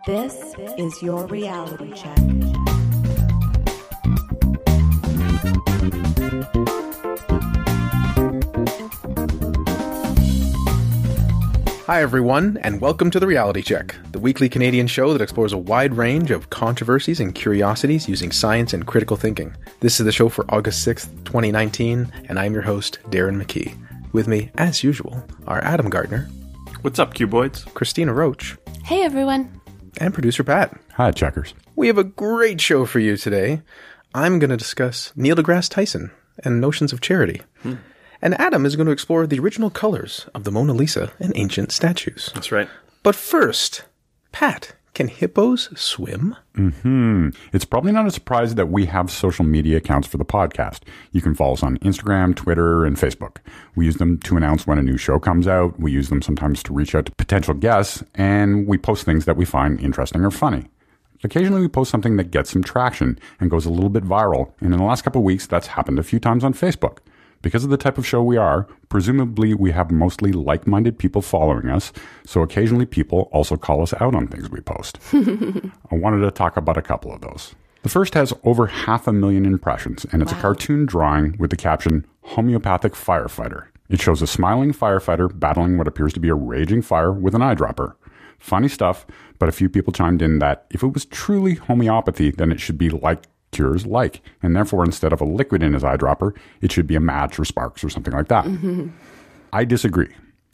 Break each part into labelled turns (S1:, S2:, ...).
S1: This is your reality check.
S2: Hi everyone, and welcome to The Reality Check, the weekly Canadian show that explores a wide range of controversies and curiosities using science and critical thinking. This is the show for August 6th, 2019, and I'm your host, Darren McKee. With me, as usual, are Adam Gardner.
S3: What's up, Cuboids?
S2: Christina Roach.
S4: Hey everyone.
S2: And producer Pat.
S5: Hi, checkers.
S2: We have a great show for you today. I'm going to discuss Neil deGrasse Tyson and notions of charity. And Adam is going to explore the original colors of the Mona Lisa and ancient statues.
S3: That's right.
S2: But first, Pat, can hippos swim?
S5: It's probably not a surprise that we have social media accounts for the podcast. You can follow us on Instagram, Twitter, and Facebook. We use them to announce when a new show comes out. We use them sometimes to reach out to potential guests, and we post things that we find interesting or funny. Occasionally, we post something that gets some traction and goes a little bit viral, and in the last couple of weeks, that's happened a few times on Facebook. Because of the type of show we are, presumably we have mostly like-minded people following us, so occasionally people also call us out on things we post. I wanted to talk about a couple of those. The first has over 500,000 impressions, and it's a cartoon drawing with the caption, "Homeopathic Firefighter." It shows a smiling firefighter battling what appears to be a raging fire with an eyedropper. Funny stuff, but a few people chimed in that if it was truly homeopathy, then it should be like cures like, and therefore instead of a liquid in his eyedropper, it should be a match or sparks or something like that. I disagree.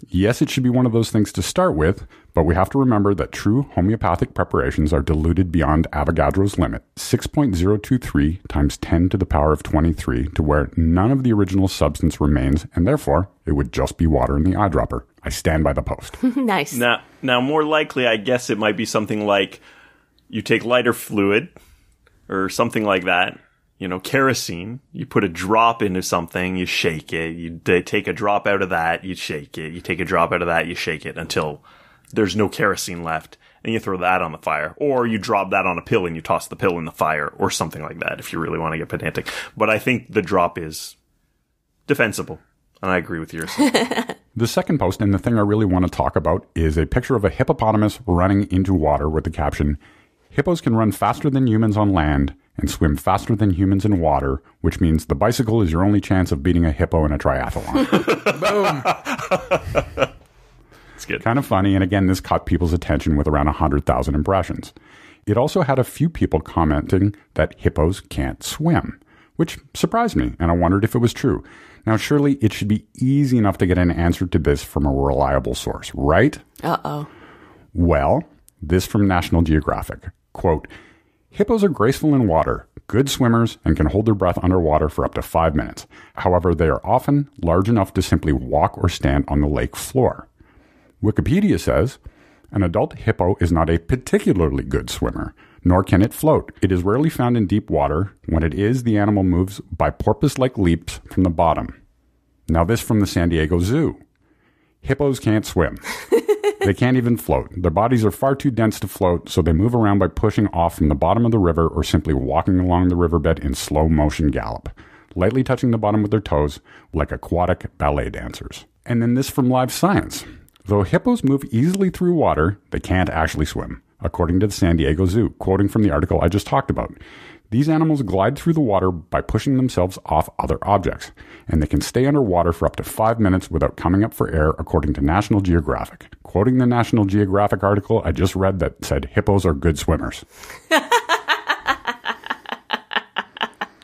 S5: Yes, it should be one of those things to start with, but we have to remember that true homeopathic preparations are diluted beyond Avogadro's limit, 6.023 times 10 to the power of 23, to where none of the original substance remains, and therefore it would just be water in the eyedropper. I stand by the post.
S4: Nice.
S3: Now, more likely, I guess it might be something like you take lighter fluid, or something like that, kerosene, you put a drop into something, you shake it, you take a drop out of that, you shake it, you take a drop out of that, you shake it until there's no kerosene left, and you throw that on the fire. Or you drop that on a pill and you toss the pill in the fire, or something like that, if you really want to get pedantic. But I think the drop is defensible, and I agree with yours.
S5: The second post, and the thing I really want to talk about, is a picture of a hippopotamus running into water with the caption, "Hippos can run faster than humans on land and swim faster than humans in water, which means the bicycle is your only chance of beating a hippo in a triathlon."
S2: Boom!
S3: It's good.
S5: Kind of funny, and again, this caught people's attention with around 100,000 impressions. It also had a few people commenting that hippos can't swim, which surprised me, and I wondered if it was true. Now, surely it should be easy enough to get an answer to this from a reliable source, right?
S4: Uh-oh.
S5: Well, this from National Geographic. Quote, "Hippos are graceful in water, good swimmers, and can hold their breath underwater for up to 5 minutes. However, they are often large enough to simply walk or stand on the lake floor." Wikipedia says, "An adult hippo is not a particularly good swimmer, nor can it float. It is rarely found in deep water. When it is, the animal moves by porpoise-like leaps from the bottom." Now this from the San Diego Zoo. "Hippos can't swim. They can't even float. Their bodies are far too dense to float, so they move around by pushing off from the bottom of the river or simply walking along the riverbed in slow motion gallop, lightly touching the bottom with their toes like aquatic ballet dancers." And then this from Live Science. "Though hippos move easily through water, they can't actually swim, according to the San Diego Zoo," quoting from the article I just talked about. "These animals glide through the water by pushing themselves off other objects, and they can stay underwater for up to 5 minutes without coming up for air, according to National Geographic." Quoting the National Geographic article I just read that said hippos are good swimmers.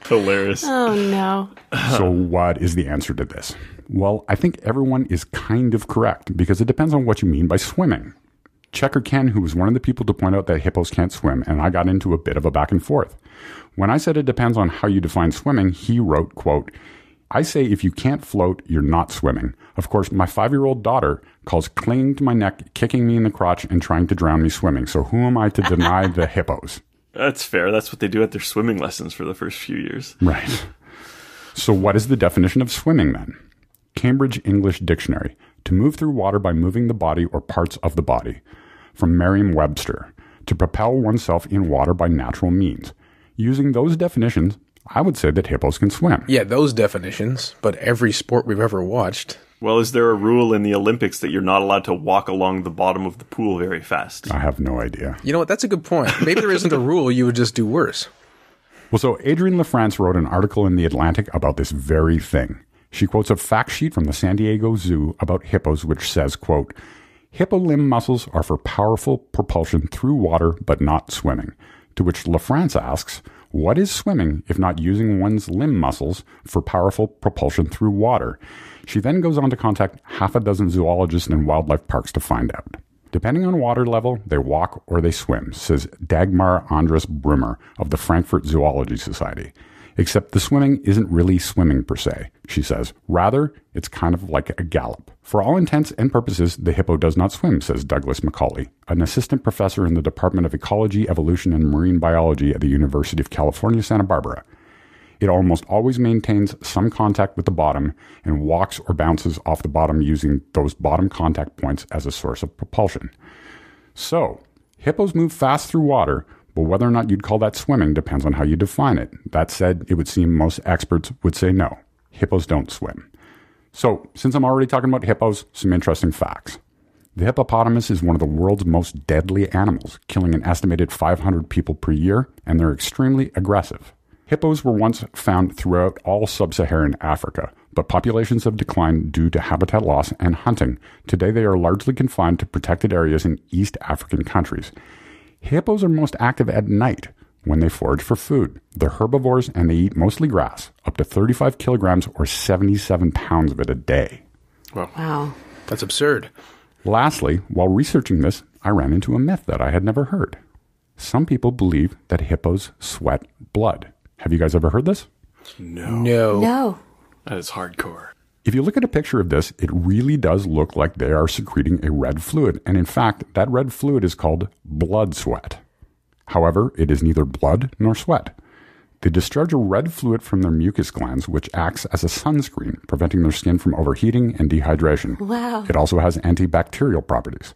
S3: Hilarious.
S4: Oh, no.
S5: So what is the answer to this? Well, I think everyone is kind of correct, because it depends on what you mean by swimming. Checker Ken, who was one of the people to point out that hippos can't swim, and I got into a bit of a back and forth. When I said it depends on how you define swimming, he wrote, quote, "I say if you can't float, you're not swimming. Of course, my 5-year-old daughter calls clinging to my neck, kicking me in the crotch, and trying to drown me swimming. So who am I to deny the hippos?"
S3: That's fair. That's what they do at their swimming lessons for the first few years.
S5: Right. So what is the definition of swimming then? Cambridge English Dictionary. To move through water by moving the body or parts of the body. From Merriam-Webster. To propel oneself in water by natural means. Using those definitions, I would say that hippos can swim.
S2: Yeah, those definitions, but every sport we've ever watched
S3: Well, is there a rule in the Olympics that you're not allowed to walk along the bottom of the pool very fast?
S5: I have no idea.
S2: You know what? That's a good point. Maybe there isn't a rule. You would just do worse.
S5: Well, so Adrienne LaFrance wrote an article in The Atlantic about this very thing. She quotes a fact sheet from the San Diego Zoo about hippos, which says, quote, "Hippo limb muscles are for powerful propulsion through water, but not swimming." To which LaFrance asks, what is swimming if not using one's limb muscles for powerful propulsion through water? She then goes on to contact half a dozen zoologists and wildlife parks to find out. Depending on water level, they walk or they swim, says Dagmar Andres Brummer of the Frankfurt Zoology Society. Except the swimming isn't really swimming per se, she says. Rather, it's kind of like a gallop. For all intents and purposes, the hippo does not swim, says Douglas Macaulay, an assistant professor in the Department of Ecology, Evolution, and Marine Biology at the University of California, Santa Barbara. It almost always maintains some contact with the bottom and walks or bounces off the bottom using those bottom contact points as a source of propulsion. So, hippos move fast through water, but whether or not you'd call that swimming depends on how you define it. That said, it would seem most experts would say no. Hippos don't swim. So, since I'm already talking about hippos, some interesting facts. The hippopotamus is one of the world's most deadly animals, killing an estimated 500 people per year, and they're extremely aggressive. Hippos were once found throughout all sub-Saharan Africa, but populations have declined due to habitat loss and hunting. Today they are largely confined to protected areas in East African countries. Hippos are most active at night when they forage for food. They're herbivores and they eat mostly grass, up to 35 kilograms or 77 pounds of it a day.
S1: Wow.
S2: That's absurd.
S5: Lastly, while researching this, I ran into a myth that I had never heard. Some people believe that hippos sweat blood. Have you guys ever heard this?
S1: No.
S3: That is hardcore.
S5: If you look at a picture of this, it really does look like they are secreting a red fluid. And in fact, that red fluid is called blood sweat. However, it is neither blood nor sweat. They discharge a red fluid from their mucus glands, which acts as a sunscreen, preventing their skin from overheating and dehydration.
S1: Wow.
S5: It also has antibacterial properties.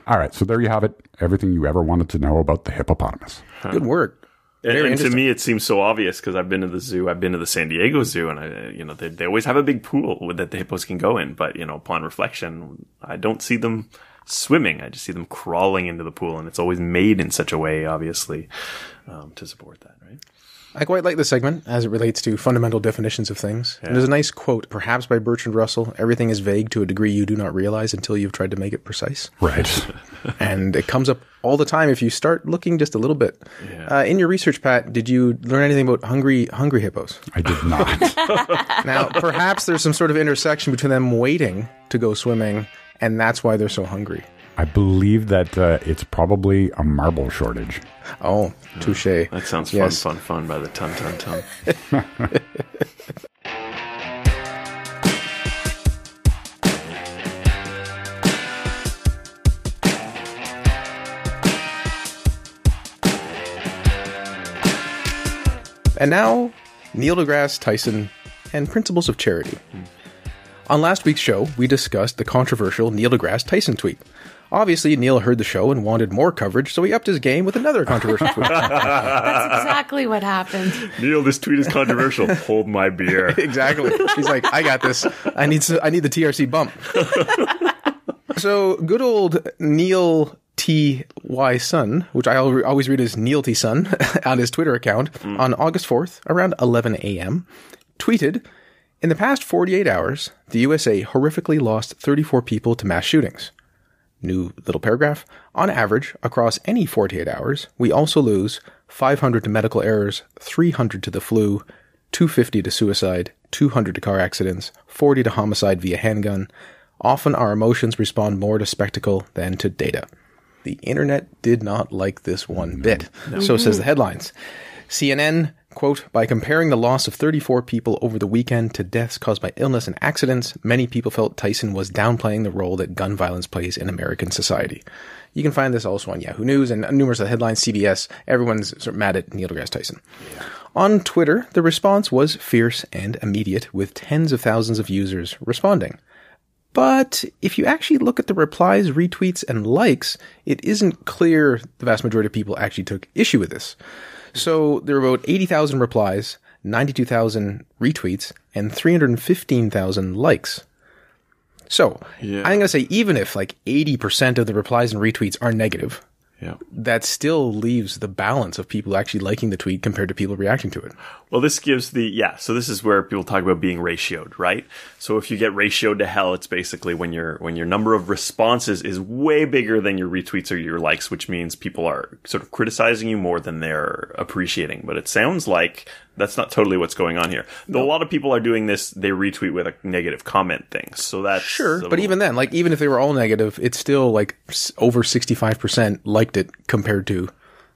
S5: All right, so there you have it. Everything you ever wanted to know about the hippopotamus.
S2: Good work.
S3: And to me, it seems so obvious because I've been to the zoo. I've been to the San Diego Zoo, and they always have a big pool that the hippos can go in. But upon reflection, I don't see them swimming. I just see them crawling into the pool, and it's always made in such a way, obviously, to support that, right?
S2: I quite like this segment as it relates to fundamental definitions of things. Yeah. And there's a nice quote, perhaps by Bertrand Russell, "Everything is vague to a degree you do not realize until you've tried to make it precise."
S5: Right.
S2: And it comes up all the time if you start looking just a little bit. Yeah. In your research, Pat, did you learn anything about hungry hippos?
S5: I did not.
S2: Now, perhaps there's some sort of intersection between them waiting to go swimming, and that's why they're so hungry.
S5: I believe that it's probably a marble shortage.
S2: Oh, touche.
S3: That sounds fun by the ton.
S2: And now, Neil deGrasse Tyson and principles of charity. On last week's show, we discussed the controversial Neil deGrasse Tyson tweet. Obviously, Neil heard the show and wanted more coverage, so he upped his game with another controversial tweet.
S1: That's exactly what happened.
S3: Neil, this tweet is controversial. Hold my beer.
S2: Exactly. He's like, I got this. I need the TRC bump. So, good old Neil T.Y. Sun, which I always read as Neil T. Sun, on his Twitter account, on August 4th, around 11 a.m., tweeted, "In the past 48 hours, the USA horrifically lost 34 people to mass shootings." New little paragraph. "On average, across any 48 hours, we also lose 500 to medical errors, 300 to the flu, 250 to suicide, 200 to car accidents, 40 to homicide via handgun. Often our emotions respond more to spectacle than to data." The internet did not like this one bit. No. So says the headlines. CNN, quote, "By comparing the loss of 34 people over the weekend to deaths caused by illness and accidents, many people felt Tyson was downplaying the role that gun violence plays in American society." You can find this also on Yahoo News and numerous of the headlines, CBS. Everyone's sort of mad at Neil deGrasse Tyson. Yeah. On Twitter, the response was fierce and immediate, with tens of thousands of users responding. But if you actually look at the replies, retweets, and likes, it isn't clear the vast majority of people actually took issue with this. So there were about 80,000 replies, 92,000 retweets, and 315,000 likes. So
S3: Yeah.
S2: I'm going to say even if like 80% of the replies and retweets are negative,
S3: Yeah.
S2: that still leaves the balance of people actually liking the tweet compared to people reacting to it.
S3: Well, this gives so this is where people talk about being ratioed, right? So if you get ratioed to hell, it's basically when your number of responses is way bigger than your retweets or your likes, which means people are sort of criticizing you more than they're appreciating. But it sounds like that's not totally what's going on here. Though a lot of people are doing this, they retweet with a negative comment thing. So that's
S2: Sure, but even then, like even if they were all negative, it's still like over 65% liked it compared to.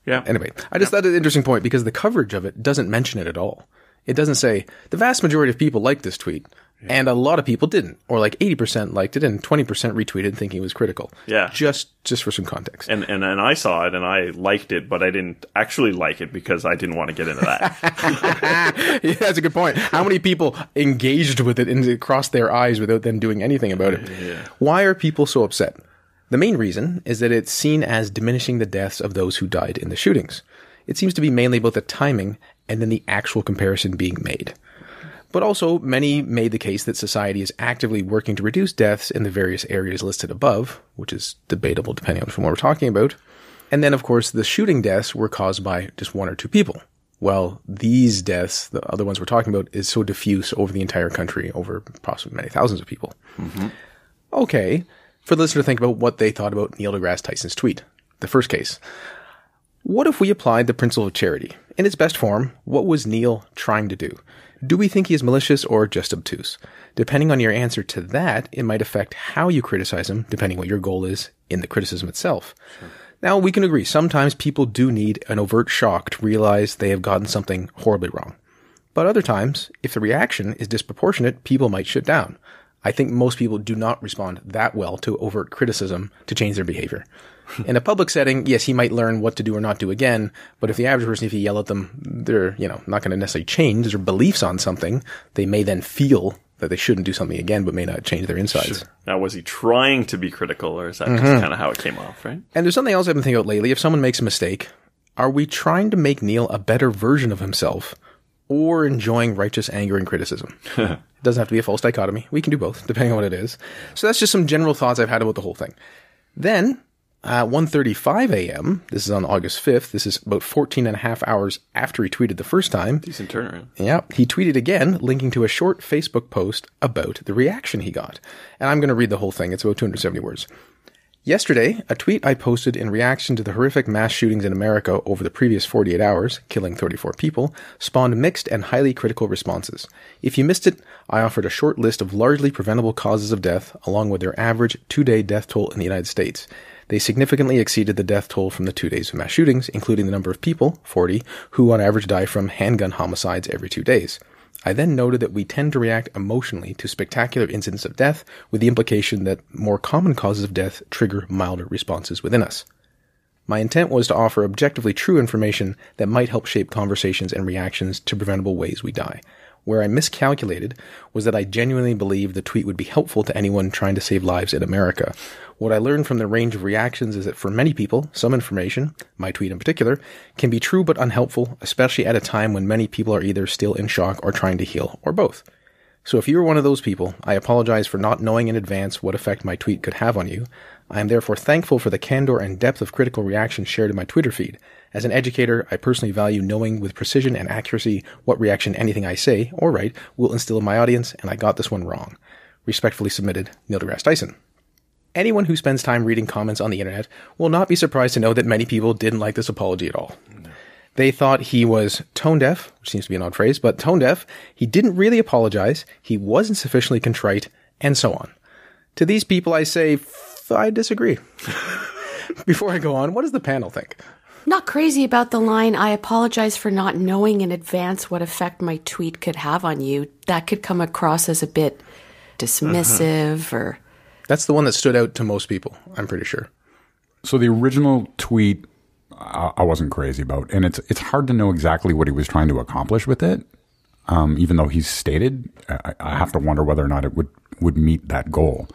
S3: Yeah.
S2: Anyway, I just thought it an interesting point because the coverage of it doesn't mention it at all. It doesn't say the vast majority of people liked this tweet and a lot of people didn't, or like 80% liked it and 20% retweeted thinking it was critical.
S3: Yeah.
S2: Just for some context.
S3: And I saw it and I liked it, but I didn't actually like it because I didn't want to get into that.
S2: Yeah, that's a good point. How many people engaged with it and it crossed their eyes without them doing anything about it?
S3: Yeah.
S2: Why are people so upset? The main reason is that it's seen as diminishing the deaths of those who died in the shootings. It seems to be mainly about the timing and then the actual comparison being made. But also, many made the case that society is actively working to reduce deaths in the various areas listed above, which is debatable depending on what we're talking about. And then, of course, the shooting deaths were caused by just one or two people. Well, these deaths, the other ones we're talking about, is so diffuse over the entire country, over possibly many thousands of people. Mm-hmm. Okay. For the listener to think about what they thought about Neil deGrasse Tyson's tweet. The first case. What if we applied the principle of charity? In its best form, what was Neil trying to do? Do we think he is malicious or just obtuse? Depending on your answer to that, it might affect how you criticize him, depending what your goal is in the criticism itself. Sure. Now, we can agree, sometimes people do need an overt shock to realize they have gotten something horribly wrong. But other times, if the reaction is disproportionate, people might shut down. I think most people do not respond that well to overt criticism to change their behavior. In a public setting, yes, he might learn what to do or not do again, but if the average person, if you yell at them, they're, not going to necessarily change their beliefs on something. They may then feel that they shouldn't do something again, but may not change their insides.
S3: Sure. Now, was he trying to be critical, or is that just kind of how it came off, right?
S2: And there's something else I've been thinking about lately. If someone makes a mistake, are we trying to make Neil a better version of himself, or enjoying righteous anger and criticism? It doesn't have to be a false dichotomy. We can do both, depending on what it is. So that's just some general thoughts I've had about the whole thing. Then, at 1:35 a.m., this is on August 5th, this is about 14 and a half hours after he tweeted the first time.
S3: Decent turnaround.
S2: Yeah, he tweeted again, linking to a short Facebook post about the reaction he got. And I'm going to read the whole thing. It's about 270 words. Yesterday, a tweet I posted in reaction to the horrific mass shootings in America over the previous 48 hours, killing 34 people, spawned mixed and highly critical responses. If you missed it, I offered a short list of largely preventable causes of death, along with their average 2-day death toll in the United States. They significantly exceeded the death toll from the 2 days of mass shootings, including the number of people, 40, who on average die from handgun homicides every 2 days. I then noted that we tend to react emotionally to spectacular incidents of death, with the implication that more common causes of death trigger milder responses within us. My intent was to offer objectively true information that might help shape conversations and reactions to preventable ways we die. Where I miscalculated was that I genuinely believed the tweet would be helpful to anyone trying to save lives in America. What I learned from the range of reactions is that for many people, some information, my tweet in particular, can be true but unhelpful, especially at a time when many people are either still in shock or trying to heal, or both. So if you were one of those people, I apologize for not knowing in advance what effect my tweet could have on you. I am therefore thankful for the candor and depth of critical reaction shared in my Twitter feed. As an educator, I personally value knowing with precision and accuracy what reaction anything I say or write will instill in my audience, and I got this one wrong. Respectfully submitted, Neil deGrasse Tyson. Anyone who spends time reading comments on the internet will not be surprised to know that many people didn't like this apology at all. No. They thought he was tone deaf, which seems to be an odd phrase, but tone deaf. He didn't really apologize. He wasn't sufficiently contrite, and so on. To these people, I say, I disagree. Before I go on, what does the panel think?
S4: Not crazy about the line, I apologize for not knowing in advance what effect my tweet could have on you. That could come across as a bit dismissive or...
S2: That's the one that stood out to most people, I'm pretty sure.
S5: So the original tweet, I wasn't crazy about. And it's hard to know exactly what he was trying to accomplish with it. Even though he's stated, I have to wonder whether or not it would meet that goal.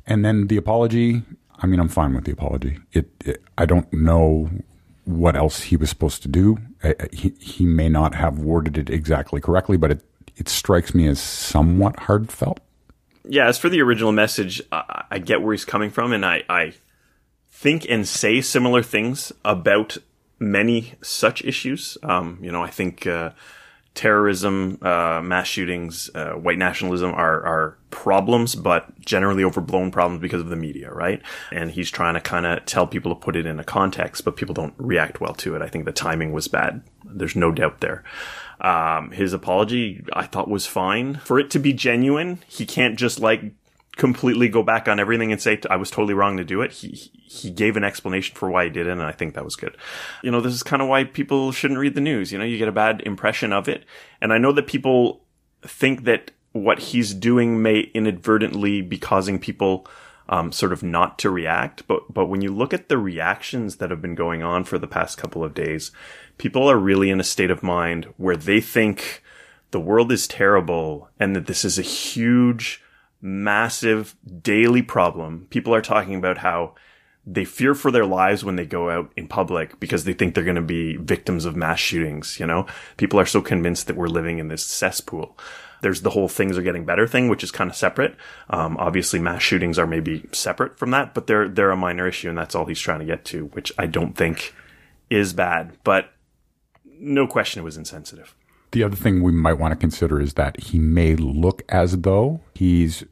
S5: And then the apology, I mean, I'm fine with the apology. I don't know what else he was supposed to do. He may not have worded it exactly correctly, but it strikes me as somewhat heartfelt.
S3: Yeah, as for the original message, I get where he's coming from, and I think and say similar things about many such issues. I think terrorism, mass shootings, white nationalism are problems, but generally overblown problems because of the media, right? And he's trying to kind of tell people to put it in a context, but people don't react well to it. I think the timing was bad. There's no doubt there. His apology, I thought, was fine. For it to be genuine, he can't just completely go back on everything and say, I was totally wrong to do it. He gave an explanation for why he did it, and I think that was good. This is kind of why people shouldn't read the news. You get a bad impression of it. And I know that people think that what he's doing may inadvertently be causing people sort of not to react. But when you look at the reactions that have been going on for the past couple of days, people are really in a state of mind where they think the world is terrible and that this is a huge, massive daily problem. People are talking about how they fear for their lives when they go out in public because they think they're going to be victims of mass shootings. People are so convinced that we're living in this cesspool. There's the whole things are getting better thing, which is kind of separate. Obviously mass shootings are maybe separate from that, but they're a minor issue, and that's all he's trying to get to, which I don't think is bad, but no question it was insensitive.
S5: The other thing we might want to consider is that he may look as though he's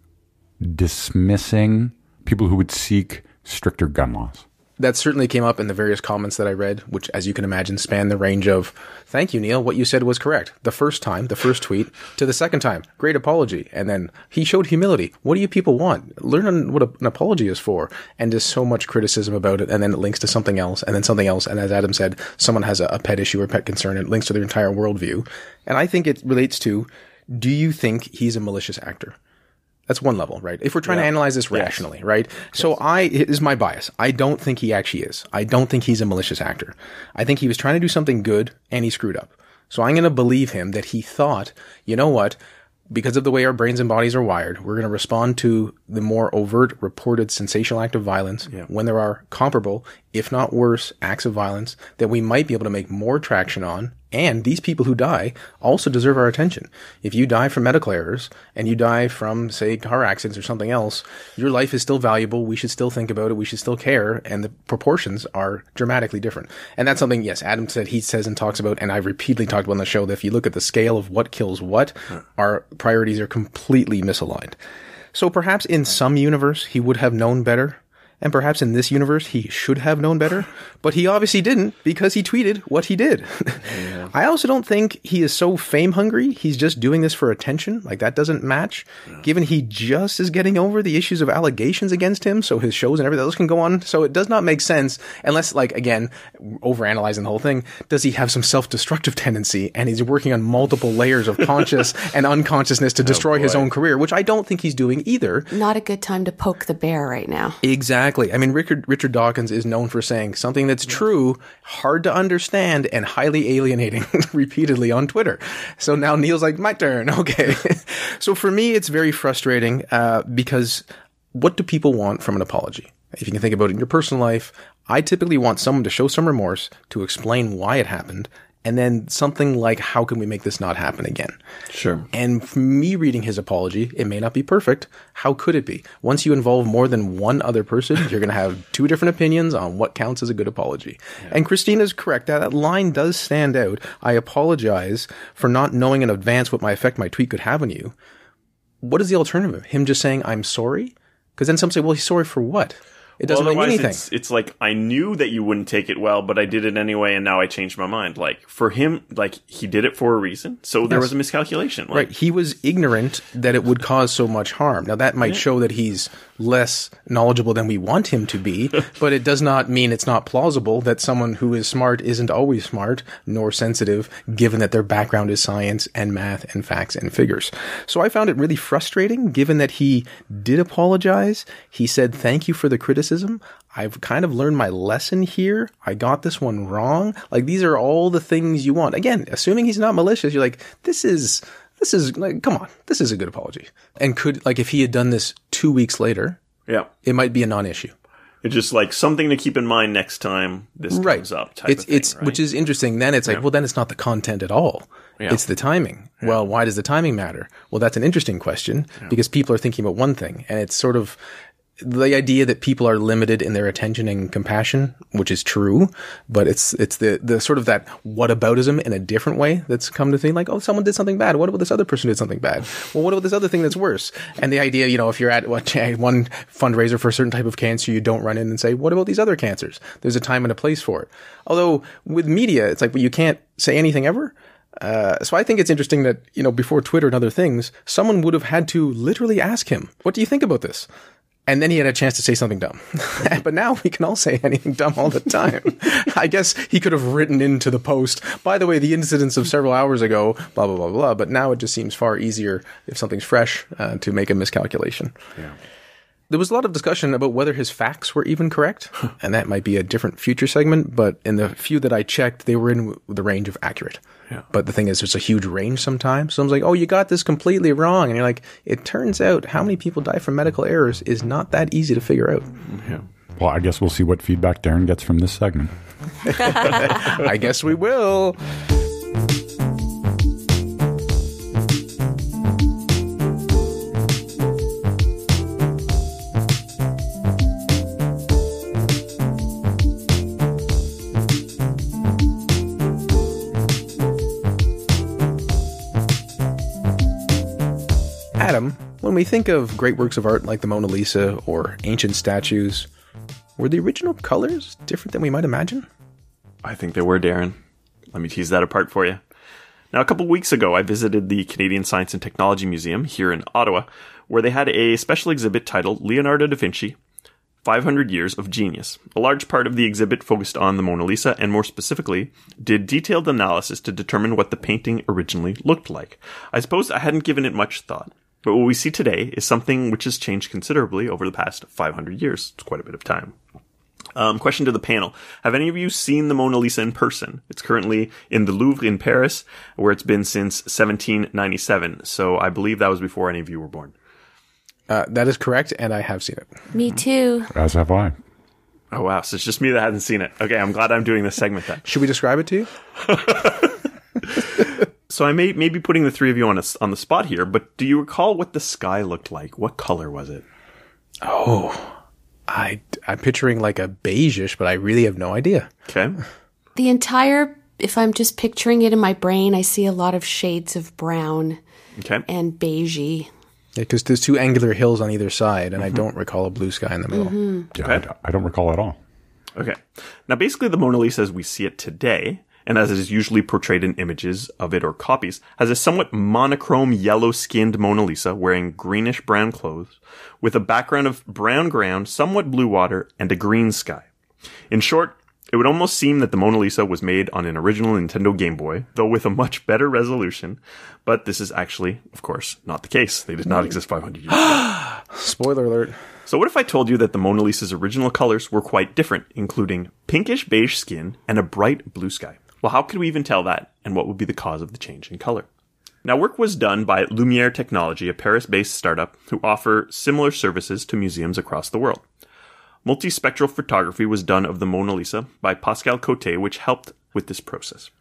S5: dismissing people who would seek stricter gun laws.
S2: That certainly came up in the various comments that I read, which, as you can imagine, span the range of, thank you, Neil, what you said was correct. The first tweet, to the second time, great apology. And then he showed humility. What do you people want? Learn on what an apology is for. And there's so much criticism about it. And then it links to something else, and then something else. And as Adam said, someone has a pet issue or pet concern, and it links to their entire worldview. And I think it relates to, do you think he's a malicious actor? That's one level, right? If we're trying to analyze this rationally, right? Yes. So it is my bias. I don't think he actually is. I don't think he's a malicious actor. I think he was trying to do something good and he screwed up. So I'm going to believe him that he thought, you know what? Because of the way our brains and bodies are wired, we're going to respond to the more overt reported sensational act of violence when there are comparable, if not worse, acts of violence that we might be able to make more traction on. And these people who die also deserve our attention. If you die from medical errors and you die from, say, car accidents or something else, your life is still valuable. We should still think about it. We should still care. And the proportions are dramatically different. And that's something, yes, Adam said, he says and talks about, and I've repeatedly talked about on the show, that if you look at the scale of what kills what, our priorities are completely misaligned. So perhaps in some universe, he would have known better. And perhaps in this universe, he should have known better, but he obviously didn't because he tweeted what he did. Yeah. I also don't think he is so fame hungry. He's just doing this for attention. That doesn't match, given he just is getting over the issues of allegations against him. So his shows and everything else can go on. So it does not make sense unless, again, overanalyzing the whole thing. Does he have some self-destructive tendency and he's working on multiple layers of conscious and unconsciousness to destroy his own career, which I don't think he's doing either.
S4: Not a good time to poke the bear right now.
S2: Exactly. I mean, Richard Dawkins is known for saying something that's true, hard to understand, and highly alienating repeatedly on Twitter. So now Neil's like, my turn. Okay. So for me, it's very frustrating because what do people want from an apology? If you can think about it in your personal life, I typically want someone to show some remorse, to explain why it happened, and then something like, how can we make this not happen again?
S3: Sure.
S2: And for me reading his apology, it may not be perfect. How could it be? Once you involve more than one other person, you're going to have two different opinions on what counts as a good apology. Yeah. And Christina's correct. That line does stand out. I apologize for not knowing in advance what effect my tweet could have on you. What is the alternative? Him just saying, I'm sorry? Because then some say, well, he's sorry for what? It doesn't mean anything.
S3: It's like, I knew that you wouldn't take it well, but I did it anyway, and now I changed my mind. For him, he did it for a reason, so there was a miscalculation.
S2: Right. He was ignorant that it would cause so much harm. Now, that might show that he's less knowledgeable than we want him to be, but it does not mean it's not plausible that someone who is smart isn't always smart, nor sensitive, given that their background is science and math and facts and figures. So I found it really frustrating, given that he did apologize. He said, thank you for the criticism. I've kind of learned my lesson here. I got this one wrong. These are all the things you want. Again, assuming he's not malicious, you're like, this is come on, this is a good apology. And if he had done this 2 weeks later, it might be a non-issue.
S3: It's just like something to keep in mind next time this comes up type of thing, right?
S2: Which is interesting. Then it's like, well, then it's not the content at all. Yeah. It's the timing. Yeah. Well, why does the timing matter? Well, that's an interesting question because people are thinking about one thing, and it's sort of the idea that people are limited in their attention and compassion, which is true, but it's the sort of that whataboutism in a different way that's come to think like, oh, someone did something bad. What about this other person did something bad? Well, what about this other thing that's worse? And the idea, if you're at one fundraiser for a certain type of cancer, you don't run in and say, what about these other cancers? There's a time and a place for it. Although with media, it's like, well, you can't say anything ever. So I think it's interesting that, before Twitter and other things, someone would have had to literally ask him, what do you think about this? And then he had a chance to say something dumb. But now we can all say anything dumb all the time. I guess he could have written into the post, by the way, the incidents of several hours ago, blah, blah, blah, blah. But now it just seems far easier if something's fresh to make a miscalculation. Yeah. There was a lot of discussion about whether his facts were even correct. And that might be a different future segment. But in the few that I checked, they were in the range of accurate. Yeah. But the thing is, there's a huge range sometimes. Someone's like, oh, you got this completely wrong. And you're like, it turns out how many people die from medical errors is not that easy to figure out.
S5: Yeah. Well, I guess we'll see what feedback Darren gets from this segment.
S2: I guess we will. Adam, when we think of great works of art like the Mona Lisa or ancient statues, were the original colors different than we might imagine?
S3: I think they were, Darren. Let me tease that apart for you. Now, a couple weeks ago, I visited the Canadian Science and Technology Museum here in Ottawa, where they had a special exhibit titled Leonardo da Vinci, 500 Years of Genius. A large part of the exhibit focused on the Mona Lisa, and more specifically, did detailed analysis to determine what the painting originally looked like. I suppose I hadn't given it much thought. But what we see today is something which has changed considerably over the past 500 years. It's quite a bit of time. Question to the panel. Have any of you seen the Mona Lisa in person? It's currently in the Louvre in Paris, where it's been since 1797. So I believe that was before any of you were born.
S2: That is correct, and I have seen it.
S4: Me too.
S5: As have I.
S3: Oh, wow. So it's just me that hasn't seen it. Okay, I'm glad I'm doing this segment then.
S2: Should we describe it to you?
S3: So I may be putting the three of you on the spot here, but do you recall what the sky looked like? What color was it?
S2: Oh, I'm picturing like a beigeish, but I really have no idea.
S3: Okay.
S4: The entire, if I'm just picturing it in my brain, I see a lot of shades of brown and beigey.
S2: Yeah, because there's two angular hills on either side, and I don't recall a blue sky in the middle.
S5: Yeah, okay. I don't recall at all.
S3: Okay. Now, basically, the Mona Lisa as we see it today, and as it is usually portrayed in images of it or copies, has a somewhat monochrome yellow-skinned Mona Lisa wearing greenish-brown clothes, with a background of brown ground, somewhat blue water, and a green sky. In short, it would almost seem that the Mona Lisa was made on an original Nintendo Game Boy, though with a much better resolution, but this is actually, of course, not the case. They did not exist 500 years ago.
S2: Spoiler alert.
S3: So what if I told you that the Mona Lisa's original colors were quite different, including pinkish beige skin and a bright blue sky? Well, how could we even tell that, and what would be the cause of the change in color? Now, work was done by Lumiere Technology, a Paris-based startup who offer similar services to museums across the world. Multispectral photography was done of the Mona Lisa by Pascal Coté, which helped with this process.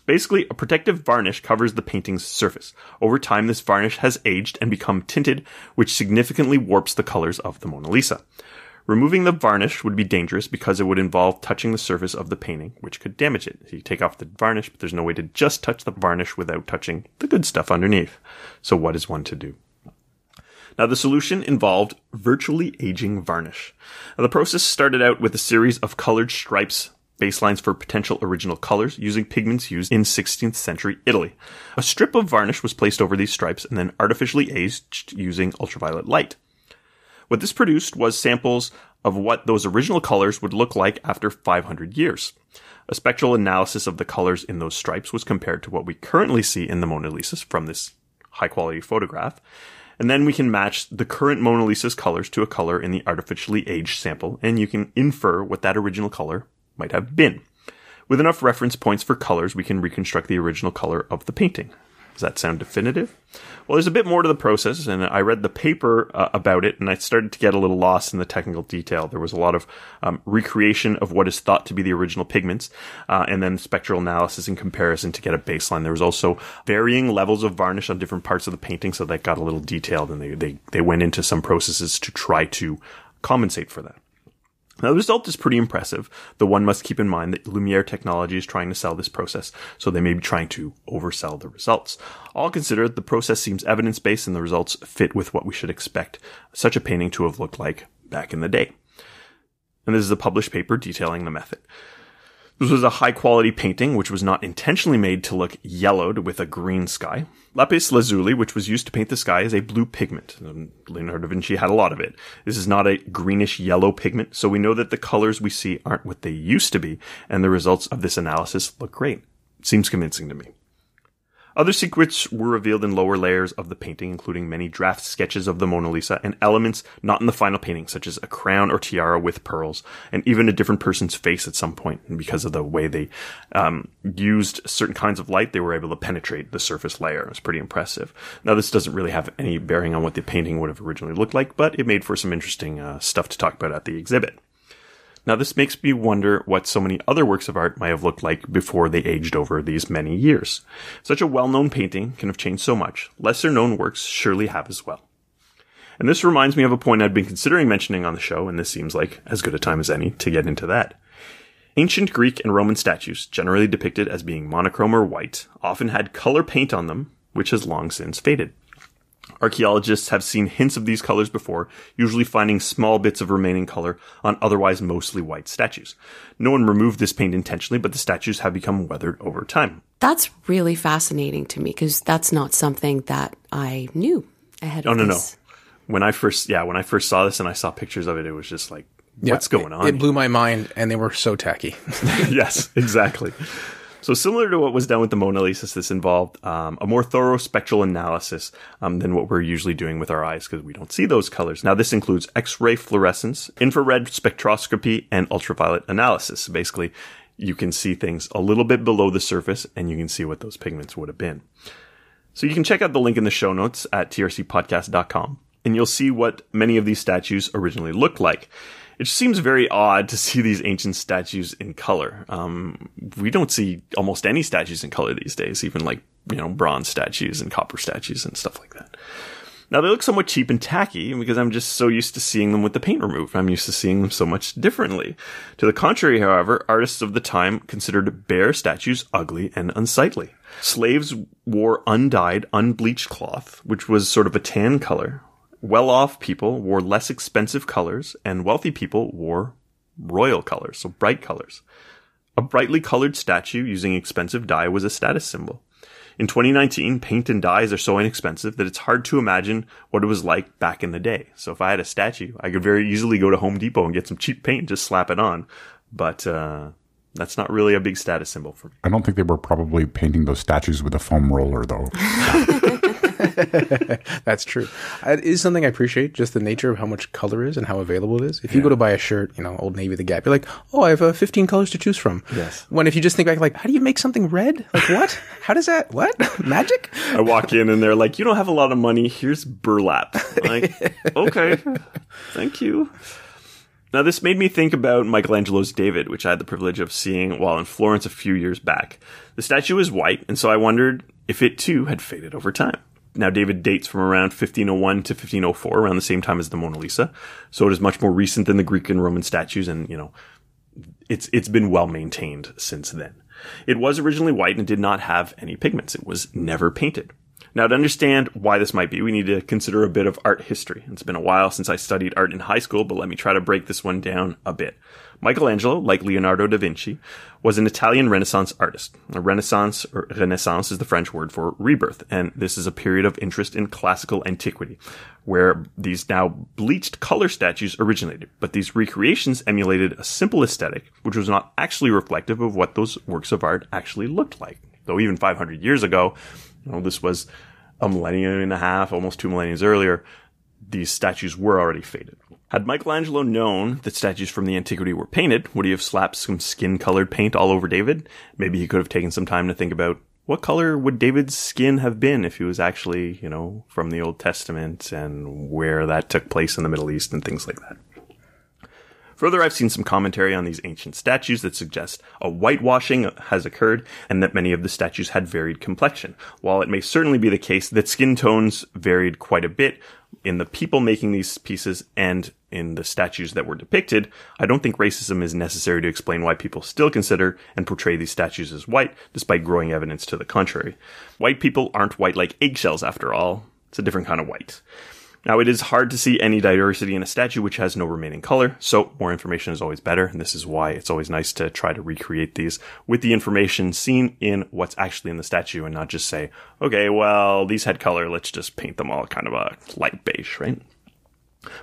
S3: Basically, a protective varnish covers the painting's surface. Over time, this varnish has aged and become tinted, which significantly warps the colors of the Mona Lisa. Removing the varnish would be dangerous because it would involve touching the surface of the painting, which could damage it. So you take off the varnish, but there's no way to just touch the varnish without touching the good stuff underneath. So what is one to do? Now, the solution involved virtually aging varnish. Now, the process started out with a series of colored stripes, baselines for potential original colors, using pigments used in 16th century Italy. A strip of varnish was placed over these stripes and then artificially aged using ultraviolet light. What this produced was samples of what those original colors would look like after 500 years. A spectral analysis of the colors in those stripes was compared to what we currently see in the Mona Lisa from this high-quality photograph. And then we can match the current Mona Lisa's colors to a color in the artificially aged sample, and you can infer what that original color might have been. With enough reference points for colors, we can reconstruct the original color of the painting. Does that sound definitive? Well, there's a bit more to the process, and I read the paper about it, and I started to get a little lost in the technical detail. There was a lot of recreation of what is thought to be the original pigments, and then spectral analysis and comparison to get a baseline. There was also varying levels of varnish on different parts of the painting, so that got a little detailed, and they went into some processes to try to compensate for that. Now, the result is pretty impressive, though one must keep in mind that Lumiere Technology is trying to sell this process, so they may be trying to oversell the results. All considered, the process seems evidence-based and the results fit with what we should expect such a painting to have looked like back in the day. And this is a published paper detailing the method. This was a high-quality painting, which was not intentionally made to look yellowed with a green sky. Lapis lazuli, which was used to paint the sky, is a blue pigment. Leonardo da Vinci had a lot of it. This is not a greenish-yellow pigment, so we know that the colors we see aren't what they used to be, and the results of this analysis look great. Seems convincing to me. Other secrets were revealed in lower layers of the painting, including many draft sketches of the Mona Lisa and elements not in the final painting, such as a crown or tiara with pearls, and even a different person's face at some point. And because of the way they used certain kinds of light, they were able to penetrate the surface layer. It was pretty impressive. Now, this doesn't really have any bearing on what the painting would have originally looked like, but it made for some interesting stuff to talk about at the exhibit. Now, this makes me wonder what so many other works of art might have looked like before they aged over these many years. Such a well-known painting can have changed so much. Lesser-known works surely have as well. And this reminds me of a point I'd been considering mentioning on the show, and this seems like as good a time as any to get into that. Ancient Greek and Roman statues, generally depicted as being monochrome or white, often had color paint on them, which has long since faded. Archaeologists have seen hints of these colors before, usually finding small bits of remaining color on otherwise mostly white statues. No one removed this paint intentionally, but the statues have become weathered over time.
S4: That's really fascinating to me because that's not something that I knew ahead of this.
S3: No. When I first saw this and I saw pictures of it, it was just like, what's going on?
S2: It blew my mind, and they were so tacky.
S3: Yes, exactly. So similar to what was done with the Mona Lisa, this involved a more thorough spectral analysis than what we're usually doing with our eyes because we don't see those colors. Now, this includes X-ray fluorescence, infrared spectroscopy, and ultraviolet analysis. So basically, you can see things a little bit below the surface, and you can see what those pigments would have been. So you can check out the link in the show notes at trcpodcast.com, and you'll see what many of these statues originally looked like. It seems very odd to see these ancient statues in color. We don't see almost any statues in color these days, even like, bronze statues and copper statues and stuff like that. Now, they look somewhat cheap and tacky because I'm just so used to seeing them with the paint removed. I'm used to seeing them so much differently. To the contrary, however, artists of the time considered bare statues ugly and unsightly. Slaves wore undyed, unbleached cloth, which was sort of a tan color. Well-off people wore less expensive colors, and wealthy people wore royal colors, so bright colors. A brightly colored statue using expensive dye was a status symbol. In 2019, paint and dyes are so inexpensive that it's hard to imagine what it was like back in the day. So if I had a statue, I could very easily go to Home Depot and get some cheap paint and just slap it on. But that's not really a big status symbol for me.
S5: I don't think they were probably painting those statues with a foam roller, though.
S2: That's true. It is something I appreciate, just the nature of how much color is and how available it is. If you go to buy a shirt, Old Navy, The Gap, you're like, oh, I have 15 colors to choose from.
S3: Yes.
S2: When if you just think back, like, how do you make something red? Like, what? How does that? What? Magic?
S3: I walk in and they're like, you don't have a lot of money. Here's burlap. I'm like, okay, thank you. Now, this made me think about Michelangelo's David, which I had the privilege of seeing while in Florence a few years back. The statue is white, and so I wondered if it too had faded over time. Now, David dates from around 1501 to 1504, around the same time as the Mona Lisa. So it is much more recent than the Greek and Roman statues, and, it's been well maintained since then. It was originally white and did not have any pigments. It was never painted. Now, to understand why this might be, we need to consider a bit of art history. It's been a while since I studied art in high school, but let me try to break this one down a bit. Michelangelo, like Leonardo da Vinci, was an Italian Renaissance artist. A Renaissance, or Renaissance is the French word for rebirth, and this is a period of interest in classical antiquity, where these now bleached color statues originated. But these recreations emulated a simple aesthetic, which was not actually reflective of what those works of art actually looked like. Though even 500 years ago, this was a millennium and a half, almost 2 millennia earlier, these statues were already faded. Had Michelangelo known that statues from the antiquity were painted, would he have slapped some skin-colored paint all over David? Maybe he could have taken some time to think about what color would David's skin have been if he was actually, from the Old Testament and where that took place in the Middle East and things like that. Further, I've seen some commentary on these ancient statues that suggest a whitewashing has occurred and that many of the statues had varied complexion. While it may certainly be the case that skin tones varied quite a bit in the people making these pieces and in the statues that were depicted, I don't think racism is necessary to explain why people still consider and portray these statues as white, despite growing evidence to the contrary. White people aren't white like eggshells, after all. It's a different kind of white. Now, it is hard to see any diversity in a statue which has no remaining color, so more information is always better, and this is why it's always nice to try to recreate these with the information seen in what's actually in the statue and not just say, okay, well, these had color, let's just paint them all kind of a light beige, right?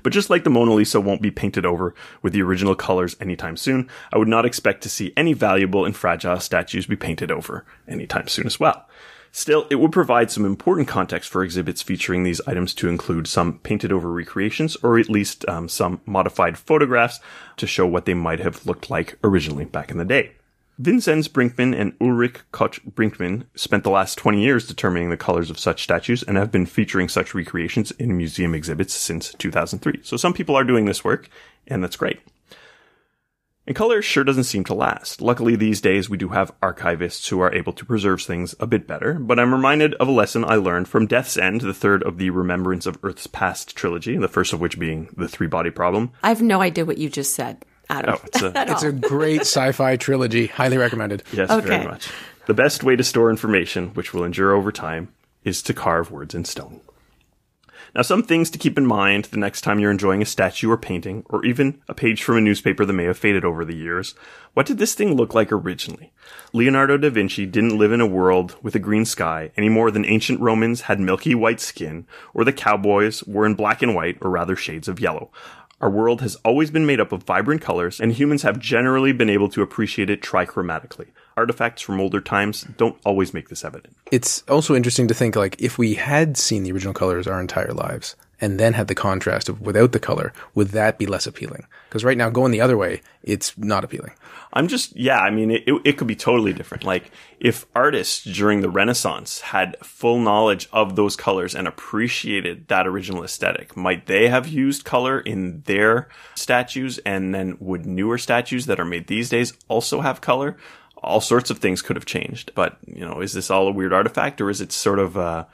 S3: But just like the Mona Lisa won't be painted over with the original colors anytime soon, I would not expect to see any valuable and fragile statues be painted over anytime soon as well. Still, it would provide some important context for exhibits featuring these items to include some painted over recreations or at least some modified photographs to show what they might have looked like originally back in the day. Vinzenz Brinkmann and Ulrich Koch Brinkmann spent the last 20 years determining the colors of such statues and have been featuring such recreations in museum exhibits since 2003. So some people are doing this work, and that's great. And color sure doesn't seem to last. Luckily, these days we do have archivists who are able to preserve things a bit better, but I'm reminded of a lesson I learned from Death's End, the third of the Remembrance of Earth's Past trilogy, the first of which being the three-body problem.
S4: I have no idea what you just said, Adam.
S3: Oh,
S2: It's a great sci-fi trilogy. Highly recommended.
S3: Yes,
S4: Okay.
S3: very much. The best way to store information, which will endure over time, is to carve words in stone. Now, some things to keep in mind the next time you're enjoying a statue or painting, or even a page from a newspaper that may have faded over the years. What did this thing look like originally? Leonardo da Vinci didn't live in a world with a green sky any more than ancient Romans had milky white skin, or the cowboys were in black and white, or rather shades of yellow. Our world has always been made up of vibrant colors, and humans have generally been able to appreciate it trichromatically. Artifacts from older times don't always make this evident.
S2: It's also interesting to think, like, if we had seen the original colors our entire lives and then had the contrast of without the color, would that be less appealing? Because right now, going the other way, it's not appealing.
S3: It could be totally different. Like, if artists during the Renaissance had full knowledge of those colors and appreciated that original aesthetic, might they have used color in their statues? And then would newer statues that are made these days also have color? All sorts of things could have changed. But, is this all a weird artifact, or is it sort of,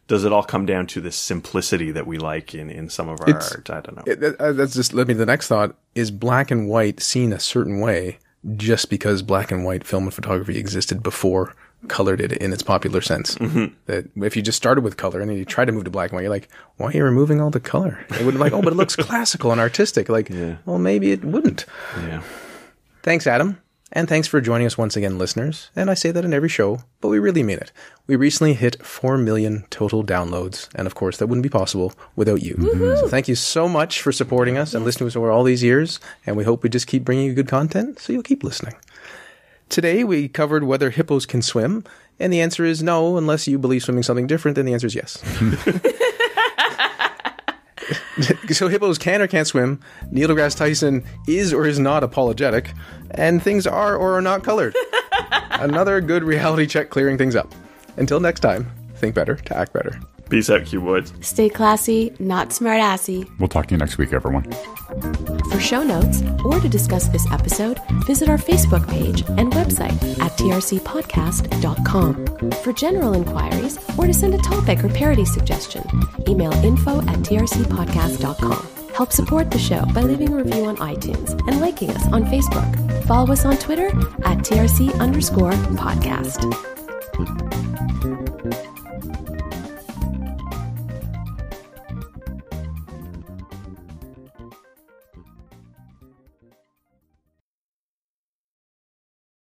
S3: does it all come down to this simplicity that we like in some of our art? I don't know.
S2: That's just led me to the next thought. Is black and white seen a certain way just because black and white film and photography existed before color did in its popular sense? Mm-hmm. That if you just started with color and then you try to move to black and white, you're like, why are you removing all the color? They would be like, oh, but it looks classical and artistic. Like, yeah. Well, maybe it wouldn't.
S3: Yeah.
S2: Thanks, Adam. And thanks for joining us once again, listeners. And I say that in every show, but we really mean it. We recently hit 4 million total downloads. And of course, that wouldn't be possible without you. Mm-hmm. So thank you so much for supporting us and listening to us over all these years. And we hope we just keep bringing you good content, so you'll keep listening. Today, we covered whether hippos can swim. And the answer is no, unless you believe swimming something different, then the answer is yes. So hippos can or can't swim. Neil deGrasse Tyson is or is not apologetic. And things are or are not colored. Another good reality check clearing things up. Until next time, think better to act better.
S3: Peace out, cuboids.
S4: Stay classy, not smart-assy.
S5: We'll talk to you next week, everyone.
S4: For show notes or to discuss this episode, visit our Facebook page and website at trcpodcast.com. For general inquiries or to send a topic or parody suggestion, email info@trcpodcast.com. Help support the show by leaving a review on iTunes and liking us on Facebook. Follow us on Twitter at @TRC_podcast.